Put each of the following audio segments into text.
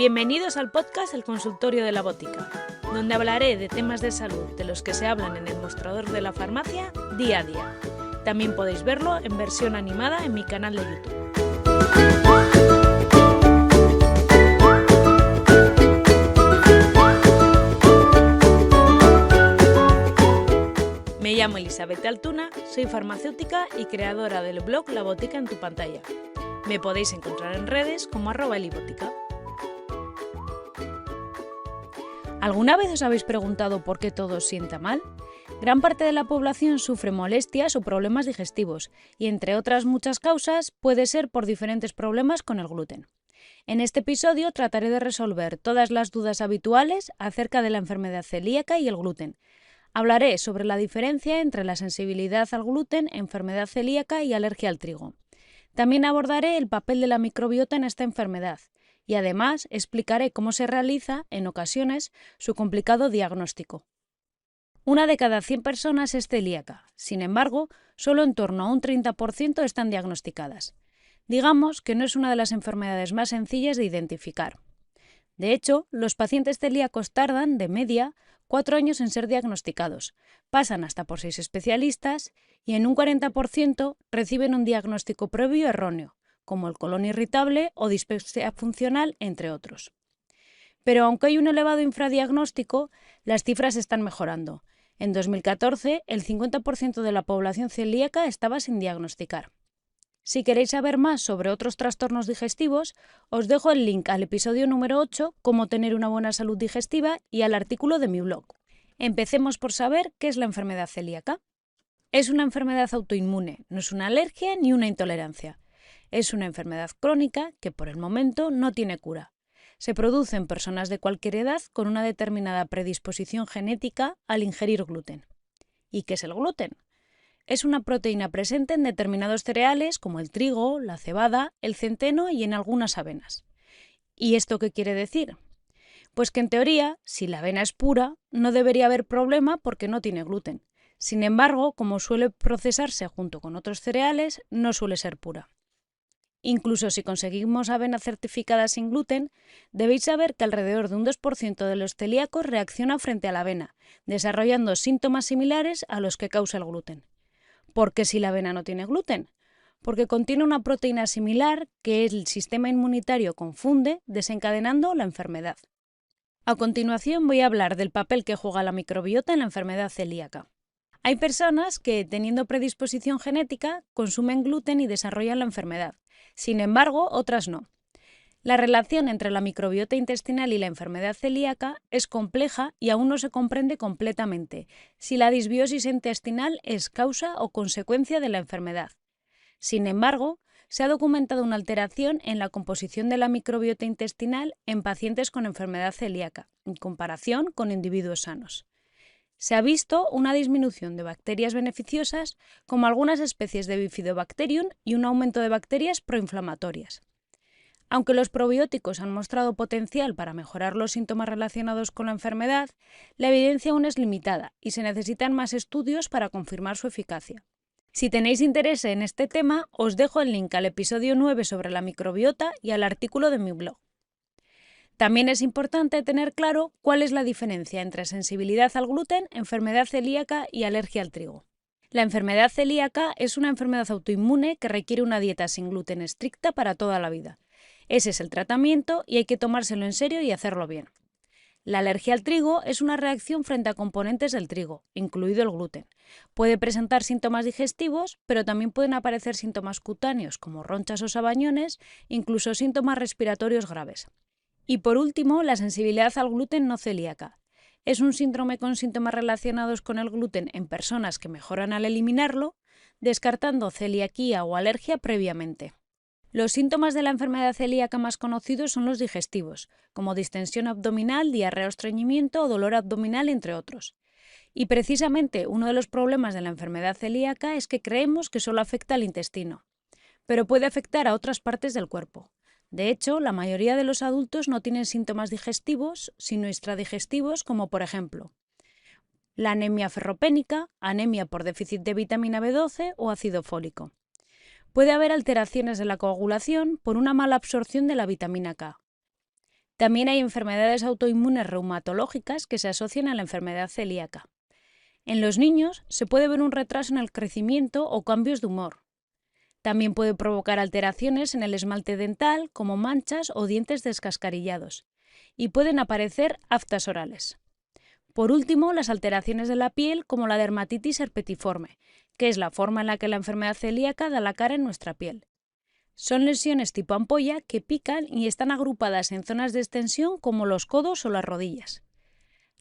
Bienvenidos al podcast El Consultorio de la Botica, donde hablaré de temas de salud de los que se hablan en el mostrador de la farmacia día a día. También podéis verlo en versión animada en mi canal de YouTube. Me llamo Elizabeth Altuna, soy farmacéutica y creadora del blog La Botica en tu pantalla. Me podéis encontrar en redes como @elibotica. ¿Alguna vez os habéis preguntado por qué todo os sienta mal? Gran parte de la población sufre molestias o problemas digestivos y, entre otras muchas causas, puede ser por diferentes problemas con el gluten. En este episodio trataré de resolver todas las dudas habituales acerca de la enfermedad celíaca y el gluten. Hablaré sobre la diferencia entre la sensibilidad al gluten, enfermedad celíaca y alergia al trigo. También abordaré el papel de la microbiota en esta enfermedad y además explicaré cómo se realiza, en ocasiones, su complicado diagnóstico. 1 de cada 100 personas es celíaca, sin embargo, solo en torno a un 30% están diagnosticadas. Digamos que no es una de las enfermedades más sencillas de identificar. De hecho, los pacientes celíacos tardan, de media, 4 años en ser diagnosticados, pasan hasta por 6 especialistas y en un 40% reciben un diagnóstico previo erróneo, como el colon irritable o dispepsia funcional, entre otros. Pero aunque hay un elevado infradiagnóstico, las cifras están mejorando. En 2014, el 50% de la población celíaca estaba sin diagnosticar. Si queréis saber más sobre otros trastornos digestivos, os dejo el link al episodio número 8, Cómo tener una buena salud digestiva, y al artículo de mi blog. Empecemos por saber qué es la enfermedad celíaca. Es una enfermedad autoinmune, no es una alergia ni una intolerancia. Es una enfermedad crónica que por el momento no tiene cura. Se produce en personas de cualquier edad con una determinada predisposición genética al ingerir gluten. ¿Y qué es el gluten? Es una proteína presente en determinados cereales como el trigo, la cebada, el centeno y en algunas avenas. ¿Y esto qué quiere decir? Pues que en teoría, si la avena es pura, no debería haber problema porque no tiene gluten. Sin embargo, como suele procesarse junto con otros cereales, no suele ser pura. Incluso si conseguimos avena certificada sin gluten, debéis saber que alrededor de un 2% de los celíacos reacciona frente a la avena, desarrollando síntomas similares a los que causa el gluten. ¿Por qué si la avena no tiene gluten? Porque contiene una proteína similar que el sistema inmunitario confunde, desencadenando la enfermedad. A continuación voy a hablar del papel que juega la microbiota en la enfermedad celíaca. Hay personas que, teniendo predisposición genética, consumen gluten y desarrollan la enfermedad. Sin embargo, otras no. La relación entre la microbiota intestinal y la enfermedad celíaca es compleja y aún no se comprende completamente si la disbiosis intestinal es causa o consecuencia de la enfermedad. Sin embargo, se ha documentado una alteración en la composición de la microbiota intestinal en pacientes con enfermedad celíaca, en comparación con individuos sanos. Se ha visto una disminución de bacterias beneficiosas, como algunas especies de Bifidobacterium, y un aumento de bacterias proinflamatorias. Aunque los probióticos han mostrado potencial para mejorar los síntomas relacionados con la enfermedad, la evidencia aún es limitada y se necesitan más estudios para confirmar su eficacia. Si tenéis interés en este tema, os dejo el link al episodio 9 sobre la microbiota y al artículo de mi blog. También es importante tener claro cuál es la diferencia entre sensibilidad al gluten, enfermedad celíaca y alergia al trigo. La enfermedad celíaca es una enfermedad autoinmune que requiere una dieta sin gluten estricta para toda la vida. Ese es el tratamiento y hay que tomárselo en serio y hacerlo bien. La alergia al trigo es una reacción frente a componentes del trigo, incluido el gluten. Puede presentar síntomas digestivos, pero también pueden aparecer síntomas cutáneos como ronchas o sabañones, incluso síntomas respiratorios graves. Y por último, la sensibilidad al gluten no celíaca. Es un síndrome con síntomas relacionados con el gluten en personas que mejoran al eliminarlo, descartando celiaquía o alergia previamente. Los síntomas de la enfermedad celíaca más conocidos son los digestivos, como distensión abdominal, diarrea o estreñimiento o dolor abdominal, entre otros. Y precisamente uno de los problemas de la enfermedad celíaca es que creemos que solo afecta al intestino, pero puede afectar a otras partes del cuerpo. De hecho, la mayoría de los adultos no tienen síntomas digestivos, sino extradigestivos, como por ejemplo la anemia ferropénica, anemia por déficit de vitamina B12 o ácido fólico. Puede haber alteraciones de la coagulación por una mala absorción de la vitamina K. También hay enfermedades autoinmunes reumatológicas que se asocian a la enfermedad celíaca. En los niños se puede ver un retraso en el crecimiento o cambios de humor. También puede provocar alteraciones en el esmalte dental, como manchas o dientes descascarillados, y pueden aparecer aftas orales. Por último, las alteraciones de la piel, como la dermatitis herpetiforme, que es la forma en la que la enfermedad celíaca da la cara en nuestra piel. Son lesiones tipo ampolla que pican y están agrupadas en zonas de extensión como los codos o las rodillas.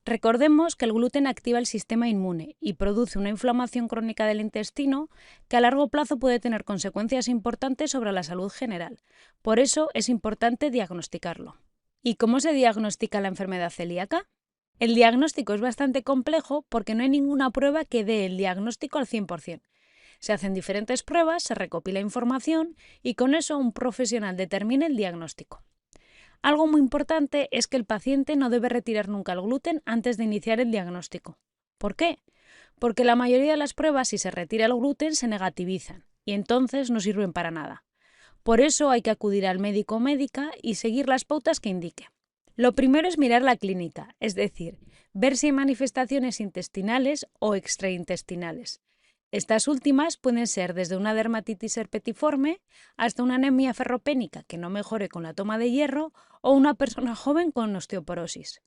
Recordemos que el gluten activa el sistema inmune y produce una inflamación crónica del intestino que a largo plazo puede tener consecuencias importantes sobre la salud general. Por eso es importante diagnosticarlo. ¿Y cómo se diagnostica la enfermedad celíaca? El diagnóstico es bastante complejo porque no hay ninguna prueba que dé el diagnóstico al 100%. Se hacen diferentes pruebas, se recopila información y con eso un profesional determina el diagnóstico. Algo muy importante es que el paciente no debe retirar nunca el gluten antes de iniciar el diagnóstico. ¿Por qué? Porque la mayoría de las pruebas, si se retira el gluten, se negativizan y entonces no sirven para nada. Por eso hay que acudir al médico o médica y seguir las pautas que indique. Lo primero es mirar la clínica, es decir, ver si hay manifestaciones intestinales o extraintestinales. Estas últimas pueden ser desde una dermatitis herpetiforme hasta una anemia ferropénica que no mejore con la toma de hierro o una persona joven con osteoporosis.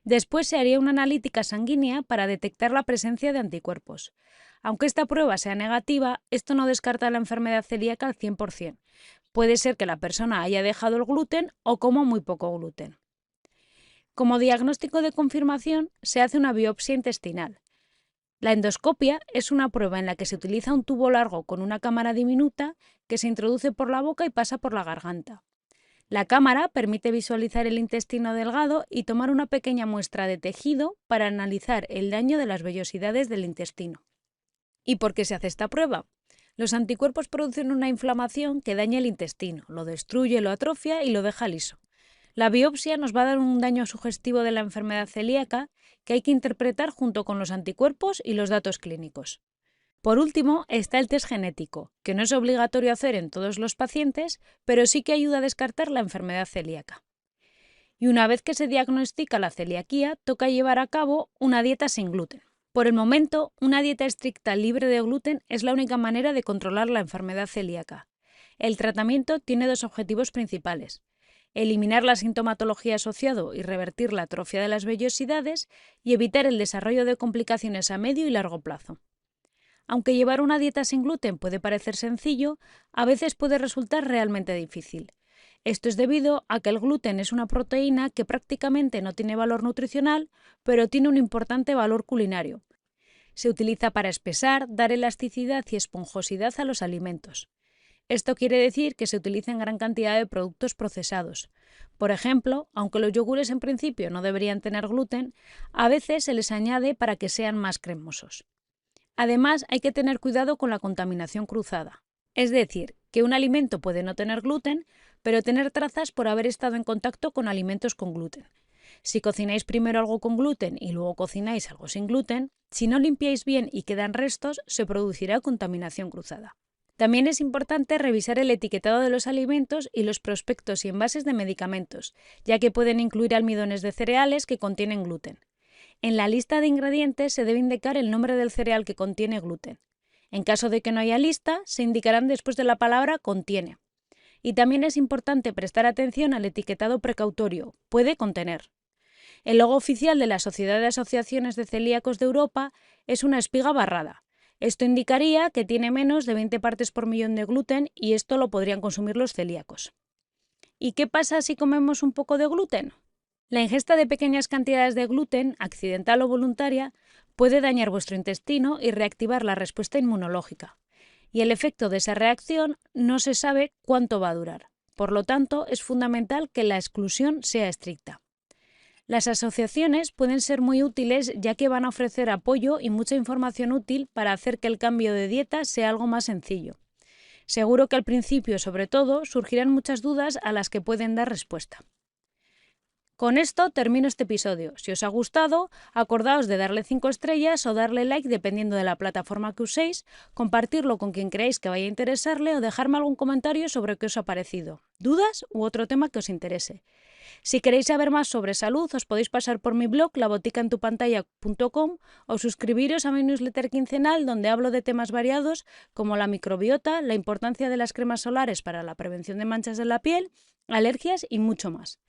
Después se haría una analítica sanguínea para detectar la presencia de anticuerpos. Aunque esta prueba sea negativa, esto no descarta la enfermedad celíaca al 100%. Puede ser que la persona haya dejado el gluten o coma muy poco gluten. Como diagnóstico de confirmación, se hace una biopsia intestinal. La endoscopia es una prueba en la que se utiliza un tubo largo con una cámara diminuta que se introduce por la boca y pasa por la garganta. La cámara permite visualizar el intestino delgado y tomar una pequeña muestra de tejido para analizar el daño de las vellosidades del intestino. ¿Y por qué se hace esta prueba? Los anticuerpos producen una inflamación que daña el intestino, lo destruye, lo atrofia y lo deja liso. La biopsia nos va a dar un daño sugestivo de la enfermedad celíaca que hay que interpretar junto con los anticuerpos y los datos clínicos. Por último, está el test genético, que no es obligatorio hacer en todos los pacientes, pero sí que ayuda a descartar la enfermedad celíaca. Y una vez que se diagnostica la celiaquía, toca llevar a cabo una dieta sin gluten. Por el momento, una dieta estricta libre de gluten es la única manera de controlar la enfermedad celíaca. El tratamiento tiene dos objetivos principales: eliminar la sintomatología asociada y revertir la atrofia de las vellosidades y evitar el desarrollo de complicaciones a medio y largo plazo. Aunque llevar una dieta sin gluten puede parecer sencillo, a veces puede resultar realmente difícil. Esto es debido a que el gluten es una proteína que prácticamente no tiene valor nutricional, pero tiene un importante valor culinario. Se utiliza para espesar, dar elasticidad y esponjosidad a los alimentos. Esto quiere decir que se utiliza en gran cantidad de productos procesados. Por ejemplo, aunque los yogures en principio no deberían tener gluten, a veces se les añade para que sean más cremosos. Además, hay que tener cuidado con la contaminación cruzada. Es decir, que un alimento puede no tener gluten, pero tener trazas por haber estado en contacto con alimentos con gluten. Si cocináis primero algo con gluten y luego cocináis algo sin gluten, si no limpiáis bien y quedan restos, se producirá contaminación cruzada. También es importante revisar el etiquetado de los alimentos y los prospectos y envases de medicamentos, ya que pueden incluir almidones de cereales que contienen gluten. En la lista de ingredientes se debe indicar el nombre del cereal que contiene gluten. En caso de que no haya lista, se indicarán después de la palabra contiene. Y también es importante prestar atención al etiquetado precautorio, puede contener. El logo oficial de la Sociedad de Asociaciones de Celíacos de Europa es una espiga barrada. Esto indicaría que tiene menos de 20 partes por millón de gluten y esto lo podrían consumir los celíacos. ¿Y qué pasa si comemos un poco de gluten? La ingesta de pequeñas cantidades de gluten, accidental o voluntaria, puede dañar vuestro intestino y reactivar la respuesta inmunológica. Y el efecto de esa reacción no se sabe cuánto va a durar. Por lo tanto, es fundamental que la exclusión sea estricta. Las asociaciones pueden ser muy útiles ya que van a ofrecer apoyo y mucha información útil para hacer que el cambio de dieta sea algo más sencillo. Seguro que al principio, sobre todo, surgirán muchas dudas a las que pueden dar respuesta. Con esto termino este episodio. Si os ha gustado, acordaos de darle 5 estrellas o darle like dependiendo de la plataforma que uséis, compartirlo con quien creáis que vaya a interesarle o dejarme algún comentario sobre qué os ha parecido, dudas u otro tema que os interese. Si queréis saber más sobre salud, os podéis pasar por mi blog laboticaentupantalla.com o suscribiros a mi newsletter quincenal donde hablo de temas variados como la microbiota, la importancia de las cremas solares para la prevención de manchas de la piel, alergias y mucho más.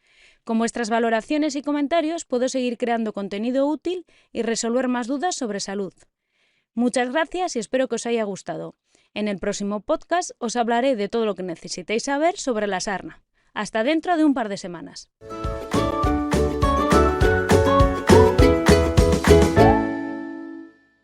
Con vuestras valoraciones y comentarios puedo seguir creando contenido útil y resolver más dudas sobre salud. Muchas gracias y espero que os haya gustado. En el próximo podcast os hablaré de todo lo que necesitéis saber sobre la sarna. Hasta dentro de un par de semanas.